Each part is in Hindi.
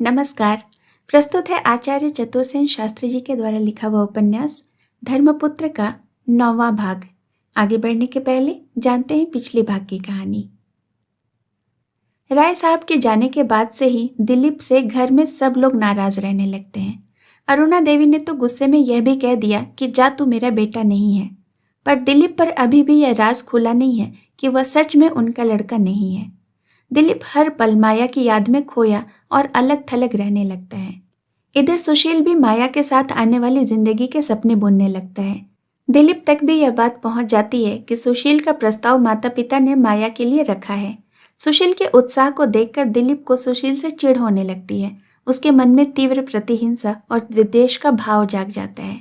नमस्कार। प्रस्तुत है आचार्य चतुर्सेन शास्त्री जी के द्वारा लिखा हुआ उपन्यास धर्मपुत्र का 9वां भाग। आगे बढ़ने के पहले जानते हैं पिछले भाग की कहानी। राय साहब के जाने के बाद से ही दिलीप से घर में सब लोग नाराज रहने लगते हैं। अरुणा देवी ने तो गुस्से में यह भी कह दिया कि जा तू मेरा बेटा नहीं है, पर दिलीप पर अभी भी यह राज खुला नहीं है कि वह सच में उनका लड़का नहीं है। दिलीप हर पल माया की याद में खोया और अलग थलग रहने लगता है। इधर सुशील भी माया के साथ आने वाली जिंदगी के सपने बुनने लगता है। दिलीप तक भी यह बात पहुंच जाती है कि सुशील का प्रस्ताव माता पिता ने माया के लिए रखा है। सुशील के उत्साह को देखकर दिलीप को सुशील से चिढ़ होने लगती है। उसके मन में तीव्र प्रतिहिंसा और विद्वेष का भाव जाग जाता है।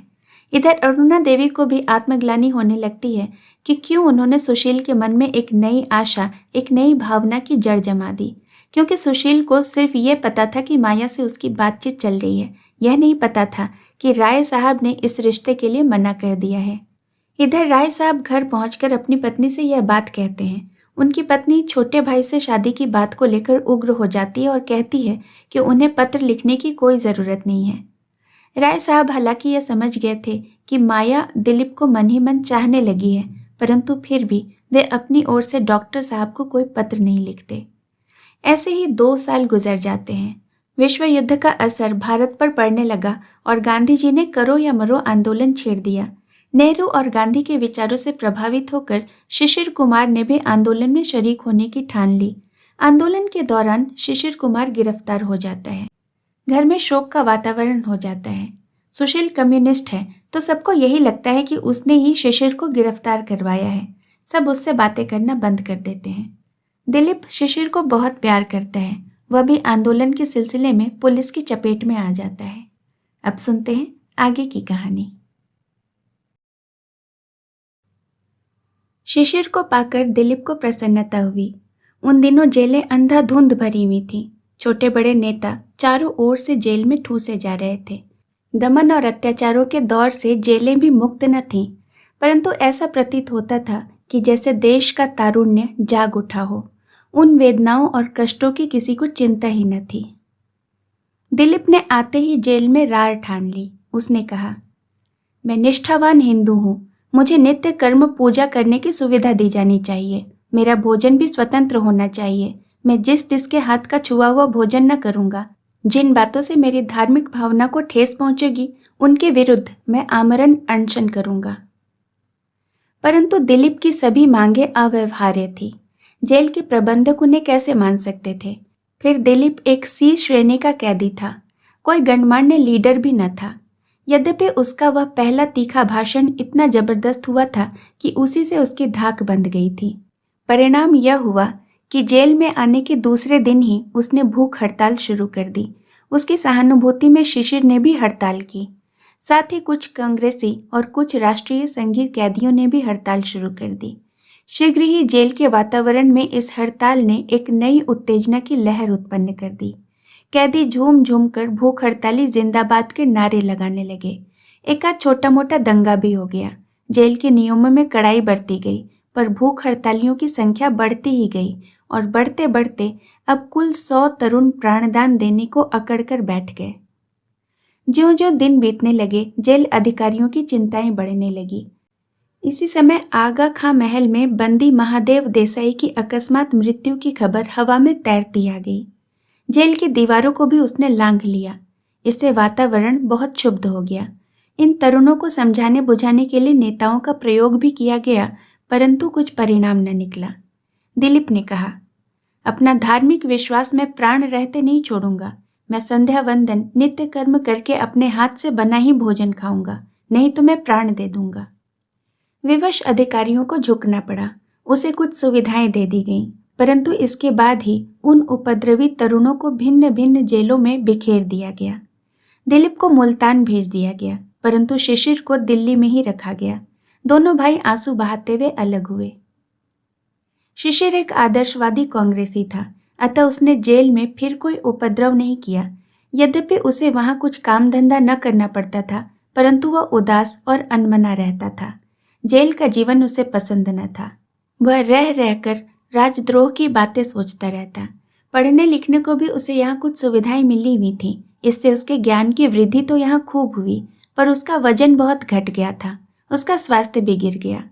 इधर अरुणा देवी को भी आत्मग्लानि होने लगती है कि क्यों उन्होंने सुशील के मन में एक नई आशा, एक नई भावना की जड़ जमा दी, क्योंकि सुशील को सिर्फ ये पता था कि माया से उसकी बातचीत चल रही है। यह नहीं पता था कि राय साहब ने इस रिश्ते के लिए मना कर दिया है। इधर राय साहब घर पहुंचकर अपनी पत्नी से यह बात कहते हैं। उनकी पत्नी छोटे भाई से शादी की बात को लेकर उग्र हो जाती है और कहती है कि उन्हें पत्र लिखने की कोई ज़रूरत नहीं है। राय साहब हालांकि यह समझ गए थे कि माया दिलीप को मन ही मन चाहने लगी है, परंतु फिर भी वे अपनी ओर से डॉक्टर साहब को कोई पत्र नहीं लिखते। ऐसे ही 2 साल गुजर जाते हैं। विश्व युद्ध का असर भारत पर पड़ने लगा और गांधी जी ने करो या मरो आंदोलन छेड़ दिया। नेहरू और गांधी के विचारों से प्रभावित होकर शिशिर कुमार ने भी आंदोलन में शरीक होने की ठान ली। आंदोलन के दौरान शिशिर कुमार गिरफ्तार हो जाता है। घर में शोक का वातावरण हो जाता है। सुशील कम्युनिस्ट है तो सबको यही लगता है कि उसने ही शिशिर को गिरफ्तार करवाया है। सब उससे बातें करना बंद कर देते हैं। दिलीप शिशिर को बहुत प्यार करता है। वह भी आंदोलन के सिलसिले में पुलिस की चपेट में आ जाता है। अब सुनते हैं आगे की कहानी। शिशिर को पाकर दिलीप को प्रसन्नता हुई। उन दिनों जेलें अंधाधुंध भरी हुई थीं। छोटे बड़े नेता चारों ओर से जेल में ठूसे जा रहे थे। दमन और अत्याचारों के दौर से जेलें भी मुक्त न थीं, परंतु ऐसा प्रतीत होता था कि जैसे देश का तारुण्य जाग उठा हो। उन वेदनाओं और कष्टों की किसी को चिंता ही न थी। दिलीप ने आते ही जेल में रार ठान ली। उसने कहा, मैं निष्ठावान हिंदू हूँ। मुझे नित्य कर्म पूजा करने की सुविधा दी जानी चाहिए। मेरा भोजन भी स्वतंत्र होना चाहिए। मैं जिसके हाथ का छुआ हुआ भोजन न करूँगा। जिन बातों से मेरी धार्मिक भावना को ठेस पहुँचेगी उनके विरुद्ध मैं आमरण अनशन करूँगा। परंतु दिलीप की सभी मांगें अव्यवहार्य थी। जेल के प्रबंधक उन्हें कैसे मान सकते थे? फिर दिलीप एक सी श्रेणी का कैदी था। कोई गणमान्य लीडर भी न था। यद्यपि उसका वह पहला तीखा भाषण इतना जबरदस्त हुआ था कि उसी से उसकी धाक बंध गई थी। परिणाम यह हुआ कि जेल में आने के दूसरे दिन ही उसने भूख हड़ताल शुरू कर दी। उसकी सहानुभूति में शिशिर ने भी हड़ताल की। साथ ही कुछ कांग्रेसी और कुछ राष्ट्रीय संघी कैदियों ने भी हड़ताल शुरू कर दी। शीघ्र ही जेल के वातावरण में इस हड़ताल ने एक नई उत्तेजना की लहर उत्पन्न कर दी। कैदी झूम झूम कर भूख हड़ताली जिंदाबाद के नारे लगाने लगे। एकाध छोटा मोटा दंगा भी हो गया। जेल के नियमों में कड़ाई बरती गई, पर भूख हड़तालियों की संख्या बढ़ती ही गई और बढ़ते बढ़ते अब कुल 100 तरुण प्राणदान देने को अकड़ कर बैठ गए। ज्यों-ज्यों दिन बीतने लगे, जेल अधिकारियों की चिंताएं बढ़ने लगी। इसी समय आगा खां महल में बंदी महादेव देसाई की अकस्मात मृत्यु की खबर हवा में तैरती आ गई। जेल की दीवारों को भी उसने लांघ लिया। इससे वातावरण बहुत क्षुब्ध हो गया। इन तरुणों को समझाने बुझाने के लिए नेताओं का प्रयोग भी किया गया, परंतु कुछ परिणाम न निकला। दिलीप ने कहा, अपना धार्मिक विश्वास मैं प्राण रहते नहीं छोड़ूंगा। मैं संध्या वंदन नित्य कर्म करके अपने हाथ से बना ही भोजन खाऊंगा, नहीं तो मैं प्राण दे दूंगा। विवश अधिकारियों को झुकना पड़ा। उसे कुछ सुविधाएं दे दी गईं, परंतु इसके बाद ही उन उपद्रवी तरुणों को भिन्न भिन्न जेलों में बिखेर दिया गया। दिलीप को मुल्तान भेज दिया गया, परंतु शिशिर को दिल्ली में ही रखा गया। दोनों भाई आंसू बहाते हुए अलग हुए। शिशिर एक आदर्शवादी कांग्रेसी था, अतः उसने जेल में फिर कोई उपद्रव नहीं किया। यद्यपि उसे वहां कुछ काम धंधा न करना पड़ता था, परंतु वह उदास और अनमना रहता था। जेल का जीवन उसे पसंद न था। वह रह रहकर राजद्रोह की बातें सोचता रहता। पढ़ने लिखने को भी उसे यहाँ कुछ सुविधाएं मिली हुई थी। इससे उसके ज्ञान की वृद्धि तो यहाँ खूब हुई, पर उसका वजन बहुत घट गया था। उसका स्वास्थ्य भी गिर गया।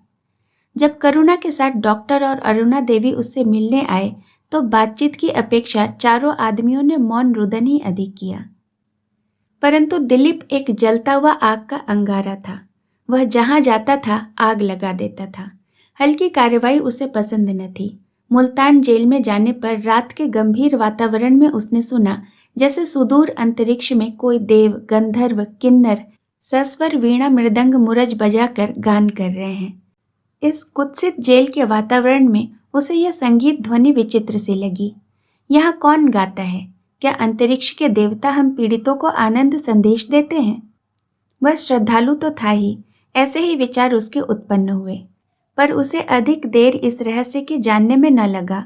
जब करुणा के साथ डॉक्टर और अरुणा देवी उससे मिलने आए तो बातचीत की अपेक्षा चारों आदमियों ने मौन रुदन ही अधिक किया। परंतु दिलीप एक जलता हुआ आग का अंगारा था। वह जहां जाता था आग लगा देता था। हल्की कार्रवाई उसे पसंद न थी। मुल्तान जेल में जाने पर रात के गंभीर वातावरण में उसने सुना जैसे सुदूर अंतरिक्ष में कोई देव, गंधर्व, किन्नर सस्वर, वीणा, मृदंग, मुरज बजाकर गान कर रहे हैं। इस कुत्सित जेल के वातावरण में उसे यह संगीत ध्वनि विचित्र सी लगी। यहाँ कौन गाता है? क्या अंतरिक्ष के देवता हम पीड़ितों को आनंद संदेश देते हैं? वह श्रद्धालु तो था ही, ऐसे ही विचार उसके उत्पन्न हुए। पर उसे अधिक देर इस रहस्य के जानने में न लगा।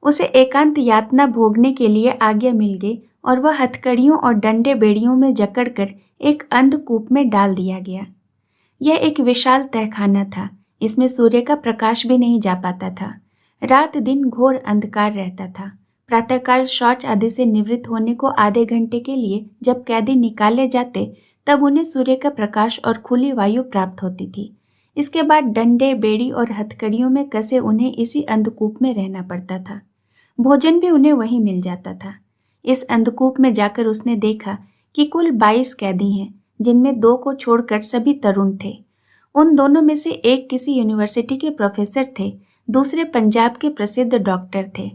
उसे एकांत यातना भोगने के लिए आज्ञा मिल गई और वह हथकड़ियों और डंडे बेड़ियों में जकड़कर एक अंधकूप में डाल दिया गया। यह एक विशाल तहखाना था। इसमें सूर्य का प्रकाश भी नहीं जा पाता था। रात दिन घोर अंधकार रहता था। प्रातःकाल शौच आदि से निवृत्त होने को आधे घंटे के लिए जब कैदी निकाले जाते तब उन्हें सूर्य का प्रकाश और खुली वायु प्राप्त होती थी। इसके बाद डंडे, बेड़ी और हथकड़ियों में कसे उन्हें इसी अंधकूप में रहना पड़ता था। भोजन भी उन्हें वहीं मिल जाता था। इस अंधकूप में जाकर उसने देखा कि कुल 22 कैदी हैं, जिनमें 2 को छोड़कर सभी तरुण थे। उन दोनों में से एक किसी यूनिवर्सिटी के प्रोफेसर थे, दूसरे पंजाब के प्रसिद्ध डॉक्टर थे।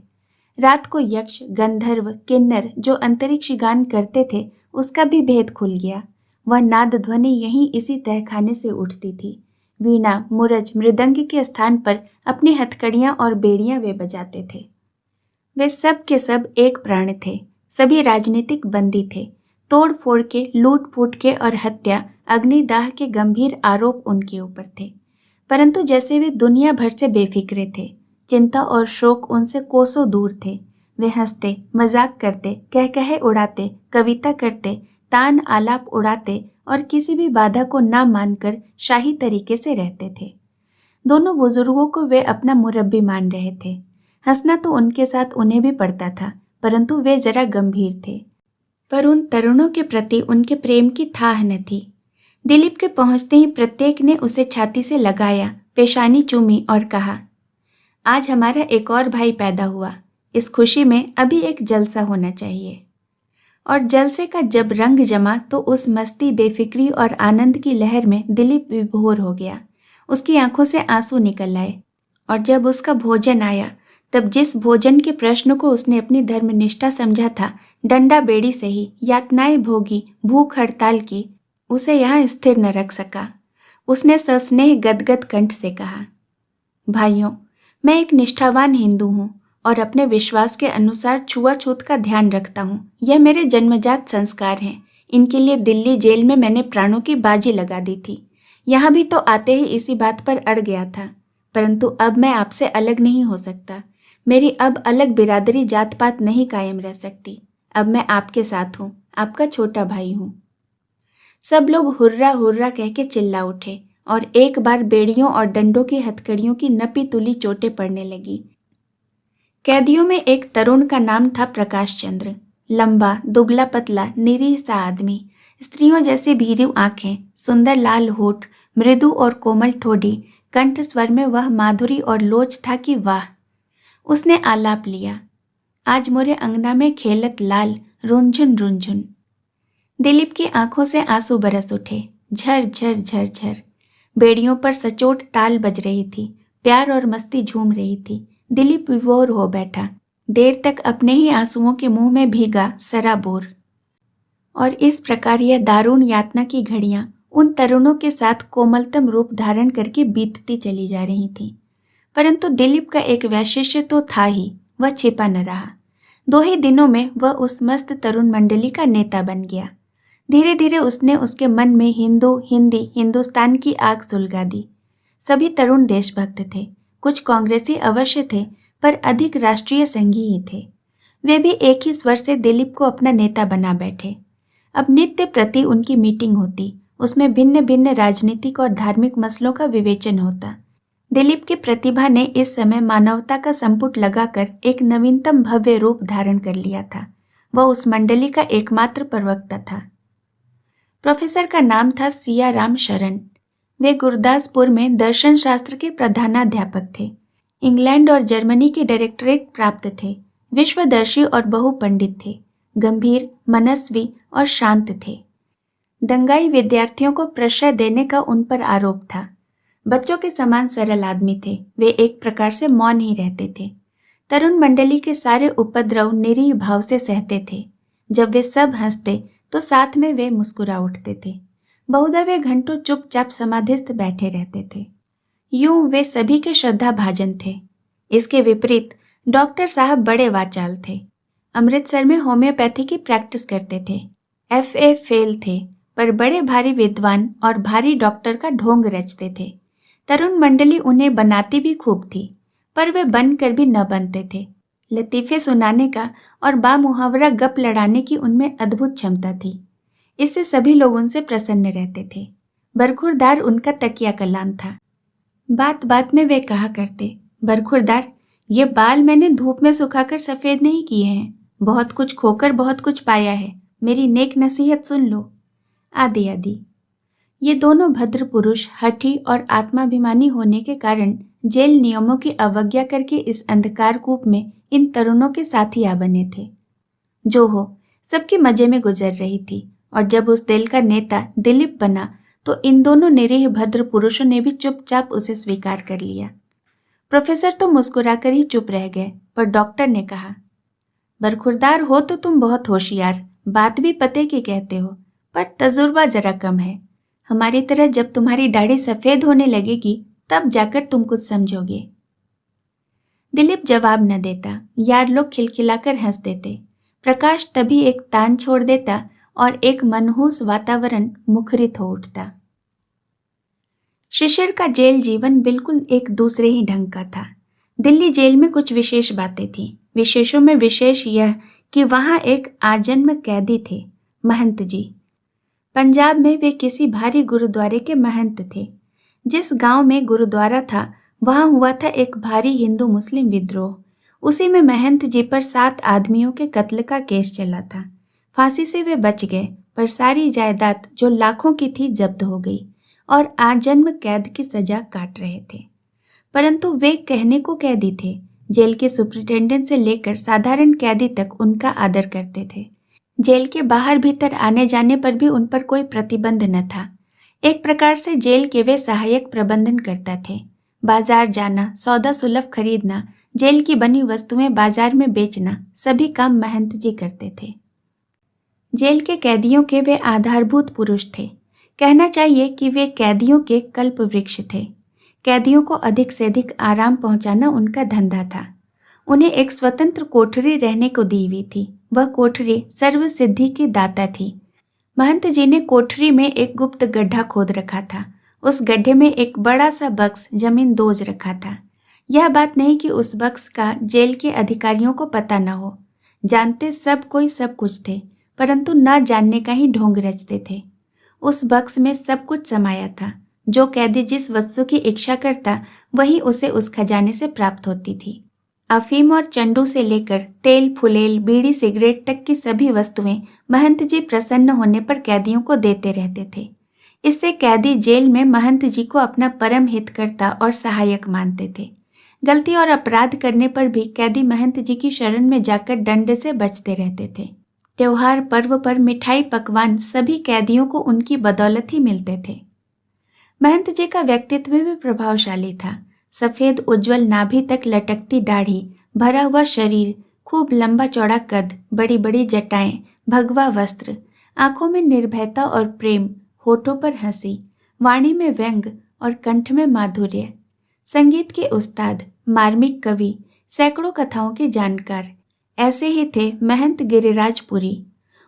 रात को यक्ष, गंधर्व, किन्नर जो अंतरिक्ष गान करते थे उसका भी भेद खुल गया। वह नाद ध्वनि यहीं इसी तहखाने से उठती थी। वीणा, मुरज, मृदंग के स्थान पर अपनी हथकड़ियां और बेड़ियां वे बजाते थे। वे सब के सब एक प्राण थे। सभी राजनीतिक बंदी थे। तोड़ फोड़ के, लूट फूट के और हत्या, अग्निदाह के गंभीर आरोप उनके ऊपर थे। परंतु जैसे वे दुनिया भर से बेफिक्रे थे। चिंता और शोक उनसे कोसों दूर थे। वे हंसते, मजाक करते, कह कहे उड़ाते, कविता करते, तान आलाप उड़ाते और किसी भी बाधा को ना मानकर शाही तरीके से रहते थे। दोनों बुजुर्गों को वे अपना मुरब्बी मान रहे थे। हंसना तो उनके साथ उन्हें भी पड़ता था, परंतु वे जरा गंभीर थे। पर उन तरुणों के प्रति उनके प्रेम की थाह न थी। दिलीप के पहुंचते ही प्रत्येक ने उसे छाती से लगाया, पेशानी चूमी और कहा, आज हमारा एक और भाई पैदा हुआ। इस खुशी में अभी एक जलसा होना चाहिए। और जलसे का जब रंग जमा तो उस मस्ती, बेफिक्री और आनंद की लहर में दिलीप विभोर हो गया। उसकी आंखों से आंसू निकल आए। और जब उसका भोजन आया तब जिस भोजन के प्रश्न को उसने अपनी धर्मनिष्ठा समझा था, डंडा बेड़ी से ही यातनाएं भोगी, भूख हड़ताल की, उसे यहाँ स्थिर न रख सका। उसने सस्नेह गदगद कंठ से कहा, भाइयों, मैं एक निष्ठावान हिंदू हूँ और अपने विश्वास के अनुसार छुआछूत का ध्यान रखता हूँ। यह मेरे जन्मजात संस्कार हैं। इनके लिए दिल्ली जेल में मैंने प्राणों की बाजी लगा दी थी। यहाँ भी तो आते ही इसी बात पर अड़ गया था। परंतु अब मैं आपसे अलग नहीं हो सकता। मेरी अब अलग बिरादरी जात पात नहीं कायम रह सकती। अब मैं आपके साथ हूँ, आपका छोटा भाई हूँ। सब लोग हुर्रा हुर्रा कह के चिल्ला उठे और एक बार बेड़ियों और डंडों की हथकड़ियों की नपी तुली चोटें पड़ने लगी। कैदियों में एक तरुण का नाम था प्रकाश चंद्र। लंबा, दुबला पतला, निरीह सा आदमी, स्त्रियों जैसी भीरू आंखें, सुंदर लाल होठ, मृदु और कोमल ठोड़ी, कंठ स्वर में वह माधुरी और लोच था कि वाह। उसने आलाप लिया, आज मोरे अंगना में खेलत लाल, रुनझुन रुनझुन। दिलीप की आंखों से आंसू बरस उठे, झर झर झर झर। बेड़ियों पर सचोट ताल बज रही थी, प्यार और मस्ती झूम रही थी। दिलीप विभोर हो बैठा, देर तक अपने ही आंसुओं के मुंह में भीगा, सराबोर। और इस प्रकार यह दारुण यातना की घड़ियां उन तरुणों के साथ कोमलतम रूप धारण करके बीतती चली जा रही थी। परंतु दिलीप का एक वैशिष्ट्य तो था ही, वह छिपा न रहा। 2 ही दिनों में वह उस मस्त तरुण मंडली का नेता बन गया। धीरे धीरे उसने उसके मन में हिंदू, हिंदी, हिंदुस्तान की आग सुलगा दी। सभी तरुण देशभक्त थे। कुछ कांग्रेसी अवश्य थे, पर अधिक राष्ट्रीय संघी ही थे। वे भी एक ही स्वर से दिलीप को अपना नेता बना बैठे। अब नित्य प्रति उनकी मीटिंग होती, उसमें भिन्न भिन्न राजनीतिक और धार्मिक मसलों का विवेचन होता। दिलीप की प्रतिभा ने इस समय मानवता का संपुट लगाकर एक नवीनतम भव्य रूप धारण कर लिया था। वह उस मंडली का एकमात्र प्रवक्ता था। प्रोफेसर का नाम था सियाराम शरण। वे गुरदासपुर में दर्शन शास्त्र के प्रधानाध्यापक थे। इंग्लैंड और जर्मनी के डायरेक्टरेट प्राप्त थे। विश्वदर्शी और बहुपंडित थे। गंभीर, मनस्वी और शांत थे। दंगाई विद्यार्थियों को प्रश्रय देने का उन पर आरोप था। बच्चों के समान सरल आदमी थे। वे एक प्रकार से मौन ही रहते थे। तरुण मंडली के सारे उपद्रव निरीह भाव से सहते थे। जब वे सब हंसते तो साथ में वे मुस्कुरा उठते थे। बहुधा वे घंटों चुपचाप समाधिस्थ बैठे रहते थे। यूं वे सभी के श्रद्धा भाजन थे। इसके विपरीत डॉक्टर साहब बड़े वाचाल थे। अमृतसर में होम्योपैथी की प्रैक्टिस करते थे। FA फेल थे, पर बड़े भारी विद्वान और भारी डॉक्टर का ढोंग रचते थे। तरुण मंडली उन्हें बनाती भी खूब थी, पर वे बनकर भी न बनते थे। लतीफ़े सुनाने का और बामुहावरा गप लड़ाने की उनमें अद्भुत क्षमता थी। इससे सभी लोग उनसे प्रसन्न रहते थे। बरखुरदार उनका तकिया कलाम था। बात बात में वे कहा करते, बरखुरदार, ये बाल मैंने धूप में सुखाकर सफ़ेद नहीं किए हैं। बहुत कुछ खोकर बहुत कुछ पाया है। मेरी नेक नसीहत सुन लो, आदि आदि। ये दोनों भद्र पुरुष हठी और आत्माभिमानी होने के कारण जेल नियमों की अवज्ञा करके इस अंधकार कूप में इन तरुणों के साथी आ बने थे। जो हो, सबकी मजे में गुजर रही थी, और जब उस दल का नेता दिलीप बना तो इन दोनों निरीह भद्र पुरुषों ने भी चुपचाप उसे स्वीकार कर लिया। प्रोफेसर तो मुस्कुराकर ही चुप रह गए, पर डॉक्टर ने कहा, बरखुरदार हो तो तुम बहुत होशियार, बात भी पते की कहते हो, पर तजुर्बा जरा कम है। हमारी तरह जब तुम्हारी दाढ़ी सफ़ेद होने लगेगी तब जाकर तुम कुछ समझोगे। दिलीप जवाब न देता। यार लोग खिलखिलाकर हंस देते। प्रकाश तभी एक तान छोड़ देता और एक मनहूस वातावरण मुखरित हो उठता। शिशिर का जेल जीवन बिल्कुल एक दूसरे ही ढंग का था। दिल्ली जेल में कुछ विशेष बातें थीं। विशेषों में विशेष यह कि वहाँ एक आजन्म कैदी थे, महंत जी। पंजाब में वे किसी भारी गुरुद्वारे के महंत थे। जिस गांव में गुरुद्वारा था वहां हुआ था एक भारी हिंदू मुस्लिम विद्रोह। उसी में महंत जी पर 7 आदमियों के कत्ल का केस चला था। फांसी से वे बच गए, पर सारी जायदाद जो लाखों की थी जब्त हो गई और आजन्म कैद की सजा काट रहे थे। परंतु वे कहने को कैदी थे। जेल के सुपरिटेंडेंट से लेकर साधारण कैदी तक उनका आदर करते थे। जेल के बाहर भीतर आने जाने पर भी उन पर कोई प्रतिबंध न था। एक प्रकार से जेल के वे सहायक प्रबंधन करता थे। बाजार जाना, सौदा सुलभ खरीदना, जेल की बनी वस्तुएं बाजार में बेचना, सभी काम महंत जी करते थे। जेल के कैदियों के वे आधारभूत पुरुष थे। कहना चाहिए कि वे कैदियों के कल्प वृक्ष थे। कैदियों को अधिक से अधिक आराम पहुंचाना उनका धंधा था। उन्हें एक स्वतंत्र कोठरी रहने को दी हुई थी। वह कोठरी सर्व सिद्धि की दाता थी। महंत जी ने कोठरी में एक गुप्त गड्ढा खोद रखा था। उस गड्ढे में एक बड़ा सा बक्स जमीन दोज रखा था। यह बात नहीं कि उस बक्स का जेल के अधिकारियों को पता न हो। जानते सब कोई सब कुछ थे, परंतु न जानने का ही ढोंग रचते थे। उस बक्स में सब कुछ समाया था। जो कैदी जिस वस्तु की इच्छा करता वही उसे उस खजाने से प्राप्त होती थी। अफीम और चंडू से लेकर तेल, फुलेल, बीड़ी, सिगरेट तक की सभी वस्तुएं महंत जी प्रसन्न होने पर कैदियों को देते रहते थे। इससे कैदी जेल में महंत जी को अपना परम हितकर्ता और सहायक मानते थे। गलती और अपराध करने पर भी कैदी महंत जी की शरण में जाकर दंड से बचते रहते थे। त्योहार पर्व पर मिठाई पकवान सभी कैदियों को उनकी बदौलत ही मिलते थे। महंत जी का व्यक्तित्व भी प्रभावशाली था। सफ़ेद उज्जवल नाभि तक लटकती दाढ़ी, भरा हुआ शरीर, खूब लंबा चौड़ा कद, बड़ी बड़ी जटाएं, भगवा वस्त्र, आंखों में निर्भयता और प्रेम, होठों पर हंसी, वाणी में व्यंग और कंठ में माधुर्य। संगीत के उस्ताद, मार्मिक कवि, सैकड़ों कथाओं के जानकार, ऐसे ही थे महंत गिरिराजपुरी।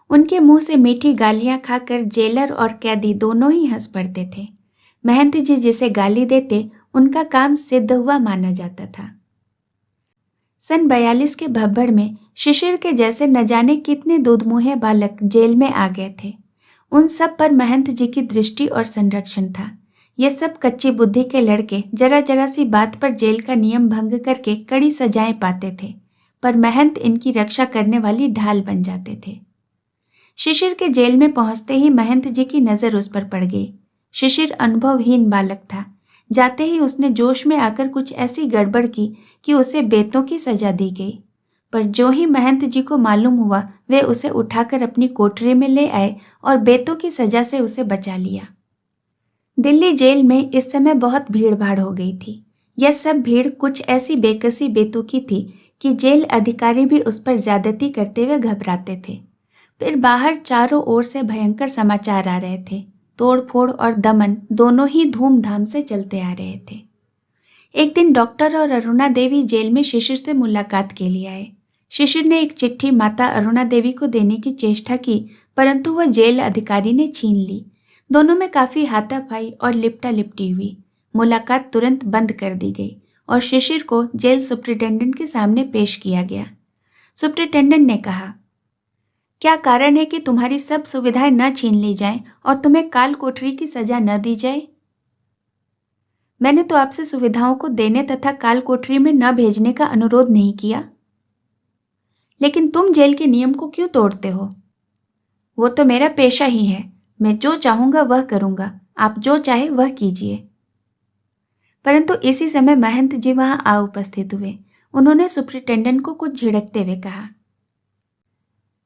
उनके मुंह से मीठी गालियां खाकर जेलर और कैदी दोनों ही हंस पड़ते थे। महंत जी जिसे गाली देते उनका काम सिद्ध हुआ माना जाता था। सन 42 के भब्बड़ में शिशिर के जैसे न जाने कितने दूधमुहे बालक जेल में आ गए थे। उन सब पर महंत जी की दृष्टि और संरक्षण था। ये सब कच्ची बुद्धि के लड़के जरा जरा सी बात पर जेल का नियम भंग करके कड़ी सजाएं पाते थे, पर महंत इनकी रक्षा करने वाली ढाल बन जाते थे। शिशिर के जेल में पहुंचते ही महंत जी की नजर उस पर पड़ गई। शिशिर अनुभवहीन बालक था। जाते ही उसने जोश में आकर कुछ ऐसी गड़बड़ की कि उसे बेतों की सजा दी गई। पर जो ही महंत जी को मालूम हुआ, वे उसे उठाकर अपनी कोठरी में ले आए और बेतों की सजा से उसे बचा लिया। दिल्ली जेल में इस समय बहुत भीड़ भाड़ हो गई थी। यह सब भीड़ कुछ ऐसी बेकसी बेतों की थी कि जेल अधिकारी भी उस पर ज्यादती करते हुए घबराते थे। फिर बाहर चारों ओर से भयंकर समाचार आ रहे थे। तोड़फोड़ और दमन दोनों ही धूमधाम से चलते आ रहे थे। एक दिन डॉक्टर और अरुणा देवी जेल में शिशिर से मुलाकात के लिए आए। शिशिर ने एक चिट्ठी माता अरुणा देवी को देने की चेष्टा की, परंतु वह जेल अधिकारी ने छीन ली। दोनों में काफी हाथापाई और लिपटा लिपटी हुई। मुलाकात तुरंत बंद कर दी गई और शिशिर को जेल सुप्रिंटेंडेंट के सामने पेश किया गया। सुप्रिंटेंडेंट ने कहा, क्या कारण है कि तुम्हारी सब सुविधाएं न छीन ली जाएं और तुम्हें काल कोठरी की सजा न दी जाए? मैंने तो आपसे सुविधाओं को देने तथा काल कोठरी में न भेजने का अनुरोध नहीं किया। लेकिन तुम जेल के नियम को क्यों तोड़ते हो? वो तो मेरा पेशा ही है। मैं जो चाहूंगा वह करूंगा, आप जो चाहे वह कीजिए। परंतु इसी समय महंत जी वहां आ उपस्थित हुए। उन्होंने सुप्रिंटेंडेंट को कुछ झिड़कते हुए कहा,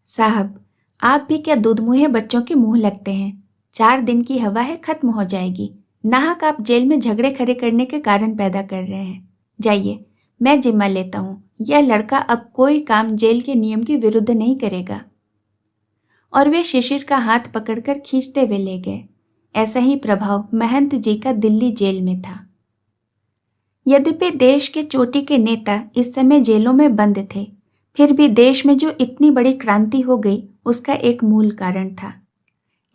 साहब, आप भी क्या दूधमुहे बच्चों के मुंह लगते हैं? 4 दिन की हवा है, खत्म हो जाएगी। नाहक आप जेल में झगड़े खड़े करने के कारण पैदा कर रहे हैं। जाइए, मैं जिम्मा लेता हूँ। यह लड़का अब कोई काम जेल के नियम के विरुद्ध नहीं करेगा। और वे शिशिर का हाथ पकड़कर खींचते हुए ले गए। ऐसा ही प्रभाव महंत जी का दिल्ली जेल में था। यद्यपि देश के चोटी के नेता इस समय जेलों में बंद थे, फिर भी देश में जो इतनी बड़ी क्रांति हो गई, उसका एक मूल कारण था।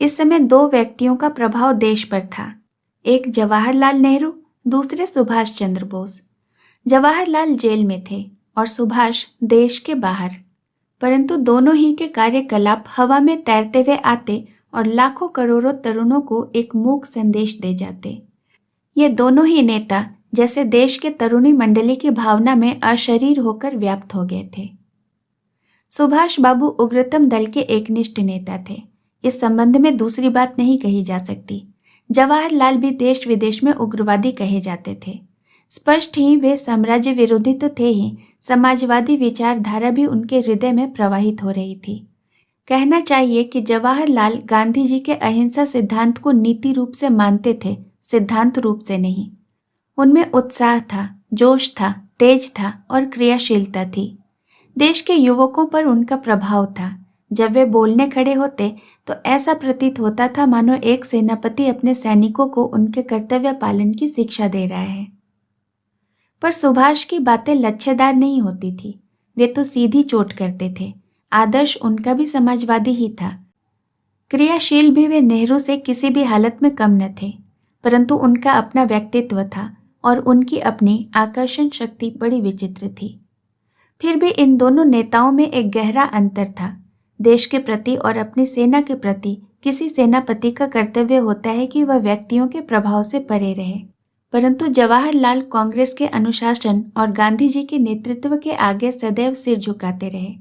इस समय 2 व्यक्तियों का प्रभाव देश पर था। एक जवाहरलाल नेहरू, दूसरे सुभाष चंद्र बोस। जवाहरलाल जेल में थे और सुभाष देश के बाहर, परंतु दोनों ही के कार्यकलाप हवा में तैरते हुए आते और लाखों करोड़ों तरुणों को एक मूक संदेश दे जाते। ये दोनों ही नेता जैसे देश के तरुणी मंडली की भावना में अशरीर होकर व्याप्त हो गए थे। सुभाष बाबू उग्रतम दल के एकनिष्ठ नेता थे। इस संबंध में दूसरी बात नहीं कही जा सकती। जवाहरलाल भी देश विदेश में उग्रवादी कहे जाते थे। स्पष्ट ही वे साम्राज्य विरोधी तो थे ही, समाजवादी विचारधारा भी उनके हृदय में प्रवाहित हो रही थी। कहना चाहिए कि जवाहरलाल गांधी जी के अहिंसा सिद्धांत को नीति रूप से मानते थे, सिद्धांत रूप से नहीं। उनमें उत्साह था, जोश था, तेज था और क्रियाशीलता थी। देश के युवकों पर उनका प्रभाव था। जब वे बोलने खड़े होते तो ऐसा प्रतीत होता था मानो एक सेनापति अपने सैनिकों को उनके कर्तव्य पालन की शिक्षा दे रहा है। पर सुभाष की बातें लच्छेदार नहीं होती थी। वे तो सीधी चोट करते थे। आदर्श उनका भी समाजवादी ही था। क्रियाशील भी वे नेहरू से किसी भी हालत में कम न थे, परंतु उनका अपना व्यक्तित्व था और उनकी अपनी आकर्षण शक्ति बड़ी विचित्र थी। फिर भी इन दोनों नेताओं में एक गहरा अंतर था। देश के प्रति और अपनी सेना के प्रति किसी सेनापति का कर्तव्य होता है कि वह व्यक्तियों के प्रभाव से परे रहे, परंतु जवाहरलाल कांग्रेस के अनुशासन और गांधी जी के नेतृत्व के आगे सदैव सिर झुकाते रहे।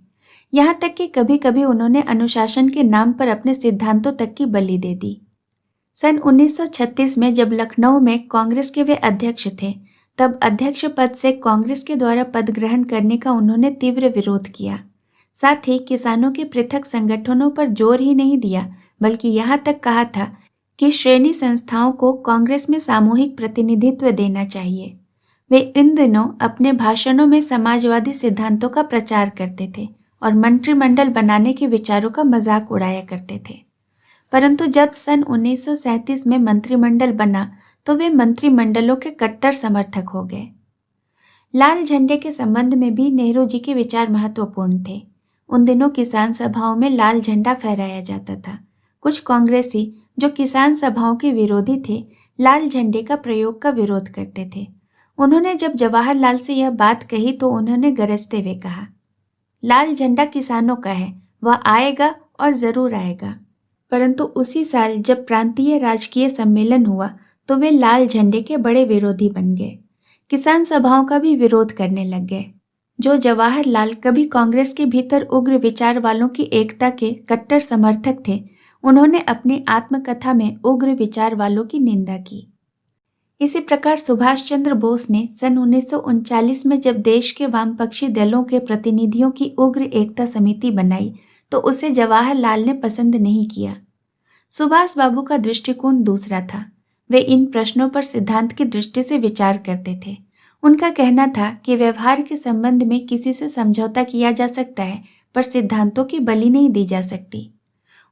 यहाँ तक कि कभी कभी उन्होंने अनुशासन के नाम पर अपने सिद्धांतों तक की बलि दे दी। सन 1936 में जब लखनऊ में कांग्रेस के वे अध्यक्ष थे, तब अध्यक्ष पद से कांग्रेस के द्वारा पद ग्रहण करने का उन्होंने तीव्र विरोध किया। साथ ही किसानों के पृथक संगठनों पर जोर ही नहीं दिया, बल्कि यहाँ तक कहा था कि श्रेणी संस्थाओं को कांग्रेस में सामूहिक प्रतिनिधित्व देना चाहिए। वे इन दिनों अपने भाषणों में समाजवादी सिद्धांतों का प्रचार करते थे और मंत्रिमंडल बनाने के विचारों का मजाक उड़ाया करते थे। परंतु जब सन 1937 में मंत्रिमंडल बना तो वे मंत्रिमंडलों के कट्टर समर्थक हो गए। लाल झंडे के संबंध में भी नेहरू जी के विचार महत्वपूर्ण थे। उन दिनों किसान सभाओं में लाल झंडा फहराया जाता था। कुछ कांग्रेसी जो किसान सभाओं के विरोधी थे, लाल झंडे का प्रयोग का विरोध करते थे। उन्होंने जब जवाहरलाल से यह बात कही तो उन्होंने गरजते हुए कहा, लाल झंडा किसानों का है, वह आएगा और जरूर आएगा। परंतु उसी साल जब प्रांतीय राजकीय सम्मेलन हुआ तो वे लाल झंडे के बड़े विरोधी बन गए। किसान सभाओं का भी विरोध करने लग गए। जो जवाहरलाल कभी कांग्रेस के भीतर उग्र विचार वालों की एकता के कट्टर समर्थक थे, उन्होंने अपनी आत्मकथा में उग्र विचार वालों की निंदा की। इसी प्रकार सुभाष चंद्र बोस ने सन 1939 में जब देश के वामपक्षी दलों के प्रतिनिधियों की उग्र एकता समिति बनाई तो उसे जवाहरलाल ने पसंद नहीं किया। सुभाष बाबू का दृष्टिकोण दूसरा था। वे इन प्रश्नों पर सिद्धांत की दृष्टि से विचार करते थे। उनका कहना था कि व्यवहार के संबंध में किसी से समझौता किया जा सकता है, पर सिद्धांतों की बलि नहीं दी जा सकती।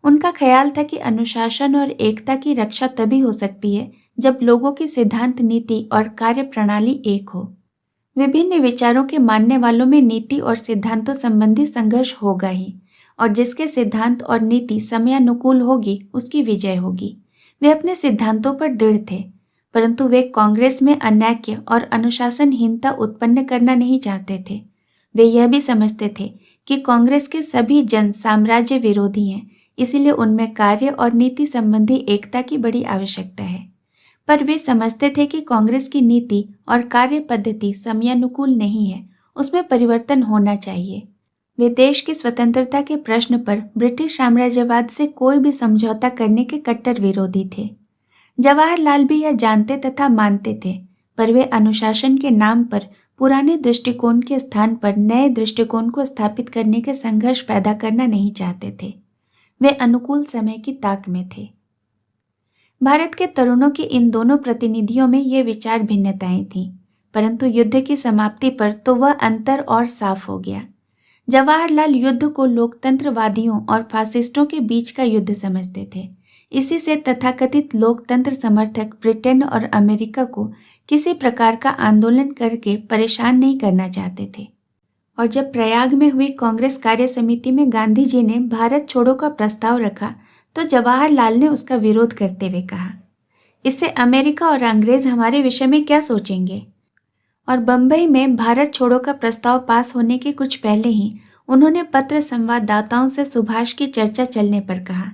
उनका ख्याल था कि अनुशासन और एकता की रक्षा तभी हो सकती है जब लोगों की सिद्धांत, नीति और कार्य प्रणाली एक हो। विभिन्न विचारों के मानने वालों में नीति और सिद्धांतों संबंधी संघर्ष होगा ही, और जिसके सिद्धांत और नीति समयानुकूल होगी उसकी विजय होगी। वे अपने सिद्धांतों पर दृढ़ थे, परंतु वे कांग्रेस में अनैक्य और अनुशासनहीनता उत्पन्न करना नहीं चाहते थे। वे यह भी समझते थे कि कांग्रेस के सभी जन साम्राज्य विरोधी हैं, इसीलिए उनमें कार्य और नीति संबंधी एकता की बड़ी आवश्यकता है। पर वे समझते थे कि कांग्रेस की नीति और कार्य पद्धति समयानुकूल नहीं है, उसमें परिवर्तन होना चाहिए। वे देश की स्वतंत्रता के प्रश्न पर ब्रिटिश साम्राज्यवाद से कोई भी समझौता करने के कट्टर विरोधी थे। जवाहरलाल भी यह जानते तथा मानते थे, पर वे अनुशासन के नाम पर पुराने दृष्टिकोण के स्थान पर नए दृष्टिकोण को स्थापित करने के संघर्ष पैदा करना नहीं चाहते थे। वे अनुकूल समय की ताक में थे। भारत के तरुणों की इन दोनों प्रतिनिधियों में ये विचार भिन्नताएं थीं, परंतु युद्ध की समाप्ति पर तो वह अंतर और साफ हो गया। जवाहरलाल युद्ध को लोकतंत्रवादियों और फासिस्टों के बीच का युद्ध समझते थे। इसी से तथाकथित लोकतंत्र समर्थक ब्रिटेन और अमेरिका को किसी प्रकार का आंदोलन करके परेशान नहीं करना चाहते थे। और जब प्रयाग में हुई कांग्रेस कार्य समिति में गांधी जी ने भारत छोड़ो का प्रस्ताव रखा तो जवाहरलाल ने उसका विरोध करते हुए कहा, इससे अमेरिका और अंग्रेज हमारे विषय में क्या सोचेंगे। और बंबई में भारत छोड़ो का प्रस्ताव पास होने के कुछ पहले ही उन्होंने पत्र संवाददाताओं से सुभाष की चर्चा चलने पर कहा,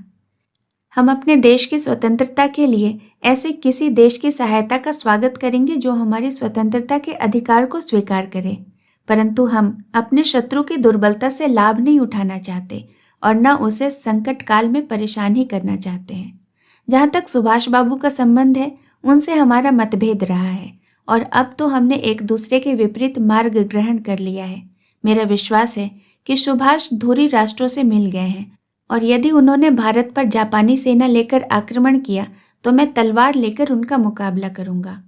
हम अपने देश की स्वतंत्रता के लिए ऐसे किसी देश की सहायता का स्वागत करेंगे जो हमारी स्वतंत्रता के अधिकार को स्वीकार करे, परंतु हम अपने शत्रु की दुर्बलता से लाभ नहीं उठाना चाहते और न उसे संकट काल में परेशान ही करना चाहते हैं। जहाँ तक सुभाष बाबू का संबंध है, उनसे हमारा मतभेद रहा है और अब तो हमने एक दूसरे के विपरीत मार्ग ग्रहण कर लिया है। मेरा विश्वास है कि सुभाष धुरी राष्ट्रों से मिल गए हैं और यदि उन्होंने भारत पर जापानी सेना लेकर आक्रमण किया तो मैं तलवार लेकर उनका मुकाबला करूंगा।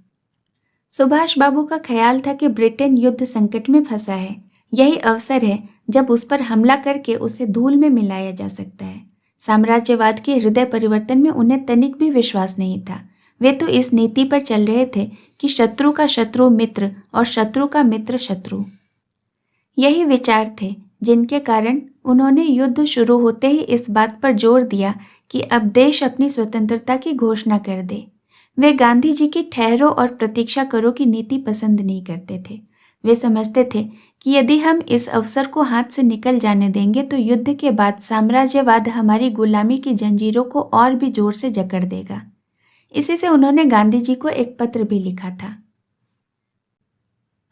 सुभाष बाबू का ख्याल था कि ब्रिटेन युद्ध संकट में फंसा है, यही अवसर है जब उस पर हमला करके उसे धूल में मिलाया जा सकता है। साम्राज्यवाद के हृदय परिवर्तन में उन्हें तनिक भी विश्वास नहीं था। वे तो इस नीति पर चल रहे थे कि शत्रु का शत्रु मित्र और शत्रु का मित्र शत्रु। यही विचार थे जिनके कारण उन्होंने युद्ध शुरू होते ही इस बात पर जोर दिया कि अब देश अपनी स्वतंत्रता की घोषणा कर दे। वे गांधी जी की ठहरो और प्रतीक्षा करो की नीति पसंद नहीं करते थे। वे समझते थे कि यदि हम इस अवसर को हाथ से निकल जाने देंगे तो युद्ध के बाद साम्राज्यवाद हमारी गुलामी की जंजीरों को और भी जोर से जकड़ देगा। इसी से उन्होंने गांधी जी को एक पत्र भी लिखा था,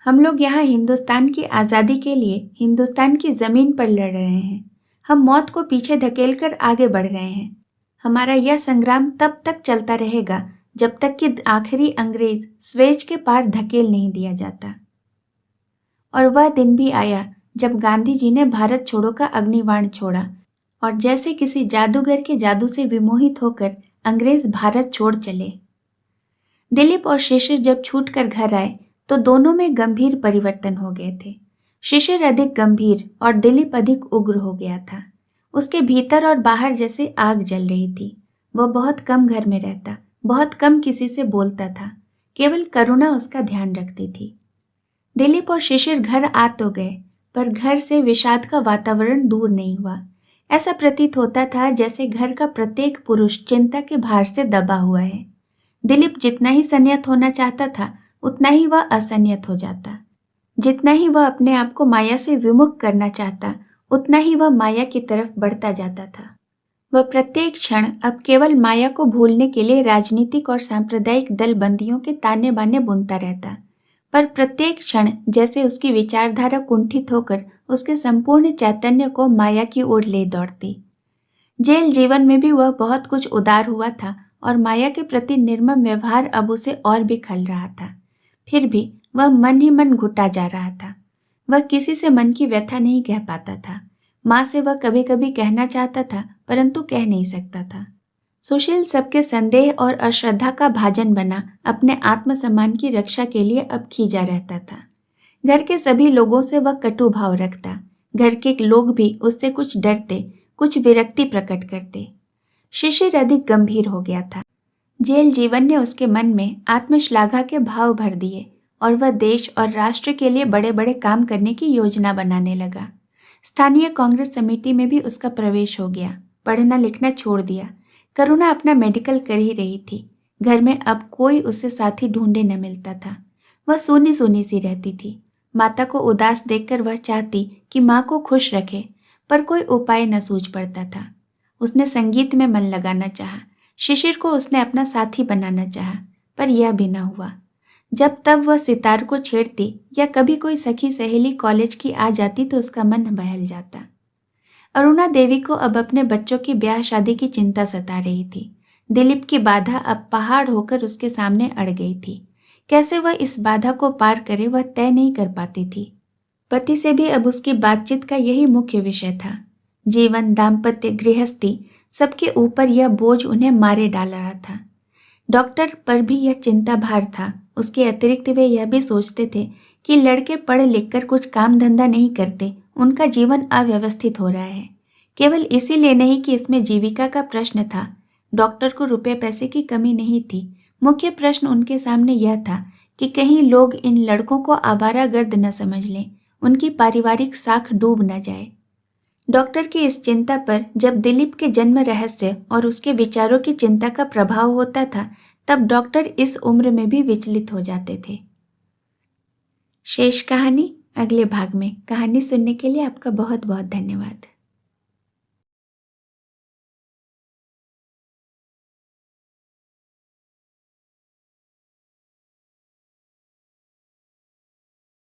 हम लोग यहाँ हिंदुस्तान की आज़ादी के लिए हिंदुस्तान की ज़मीन पर लड़ रहे हैं। हम मौत को पीछे धकेलकर आगे बढ़ रहे हैं। हमारा यह संग्राम तब तक चलता रहेगा जब तक कि आखिरी अंग्रेज स्वेज के पार धकेल नहीं दिया जाता। और वह दिन भी आया जब गांधी जी ने भारत छोड़ो का अग्निबाण छोड़ा और जैसे किसी जादूगर के जादू से विमोहित होकर अंग्रेज भारत छोड़ चले। दिलीप और शिशिर जब छूटकर घर आए तो दोनों में गंभीर परिवर्तन हो गए थे। शिशिर अधिक गंभीर और दिलीप अधिक उग्र हो गया था। उसके भीतर और बाहर जैसे आग जल रही थी। वह बहुत कम घर में रहता, बहुत कम किसी से बोलता था, केवल करुणा उसका ध्यान रखती थी। दिलीप और शिशिर घर आ तो गए, पर घर से विषाद का वातावरण दूर नहीं हुआ। ऐसा प्रतीत होता था जैसे घर का प्रत्येक पुरुष चिंता के भार से दबा हुआ है। दिलीप जितना ही संयत होना चाहता था उतना ही वह असंयत हो जाता। जितना ही वह अपने आप को माया से विमुख करना चाहता उतना ही वह माया की तरफ बढ़ता जाता था। वह प्रत्येक क्षण अब केवल माया को भूलने के लिए राजनीतिक और सांप्रदायिक दलबंदियों के ताने बाने बुनता रहता, पर प्रत्येक क्षण जैसे उसकी विचारधारा कुंठित होकर उसके संपूर्ण चैतन्य को माया की ओर ले दौड़ती। जेल जीवन में भी वह बहुत कुछ उदार हुआ था और माया के प्रति निर्मम व्यवहार अब उसे और भी खल रहा था। फिर भी वह मन ही मन घुटा जा रहा था। वह किसी से मन की व्यथा नहीं कह पाता था। माँ से वह कभी कभी कहना चाहता था, परंतु कह नहीं सकता था। सुशील सबके संदेह और अश्रद्धा का भाजन बना अपने आत्मसम्मान की रक्षा के लिए अब खींचा रहता था। घर के सभी लोगों से वह कटु भाव रखता। घर के लोग भी उससे कुछ डरते, कुछ विरक्ति प्रकट करते। शिशिर अधिक गंभीर हो गया था। जेल जीवन ने उसके मन में आत्मश्लाघा के भाव भर दिए और वह देश और राष्ट्र के लिए बड़े बड़े काम करने की योजना बनाने लगा। स्थानीय कांग्रेस समिति में भी उसका प्रवेश हो गया। पढ़ना लिखना छोड़ दिया। करुणा अपना मेडिकल कर ही रही थी। घर में अब कोई उसे साथी ढूंढे न मिलता था। वह सूनी सूनी सी रहती थी। माता को उदास देखकर वह चाहती कि माँ को खुश रखे, पर कोई उपाय न सूझ पड़ता था। उसने संगीत में मन लगाना चाहा। शिशिर को उसने अपना साथी बनाना चाहा, पर यह भी न हुआ। जब तब वह सितार को छेड़ती या कभी कोई सखी सहेली कॉलेज की आ जाती तो उसका मन बहल जाता। अरुणा देवी को अब अपने बच्चों की ब्याह शादी की चिंता सता रही थी। दिलीप की बाधा अब पहाड़ होकर उसके सामने अड़ गई थी। कैसे वह इस बाधा को पार करे वह तय नहीं कर पाती थी। पति से भी अब उसकी बातचीत का यही मुख्य विषय था। जीवन, दाम्पत्य, गृहस्थी, सबके ऊपर यह बोझ उन्हें मारे डाल रहा था। डॉक्टर पर भी यह चिंता भार था। उसके अतिरिक्त वे यह भी सोचते थे कि लड़के पढ़ लिख कर कुछ काम धंधा नहीं करते, उनका जीवन अव्यवस्थित हो रहा है। केवल इसीलिए नहीं कि इसमें जीविका का प्रश्न था। डॉक्टर को रुपये पैसे की कमी नहीं थी। मुख्य प्रश्न उनके सामने यह था कि कहीं लोग इन लड़कों को आवारागर्द न समझ लें, उनकी पारिवारिक साख डूब न जाए। डॉक्टर की इस चिंता पर जब दिलीप के जन्म रहस्य और उसके विचारों की चिंता का प्रभाव होता था, तब डॉक्टर इस उम्र में भी विचलित हो जाते थे। शेष कहानी अगले भाग में। कहानी सुनने के लिए आपका बहुत बहुत धन्यवाद।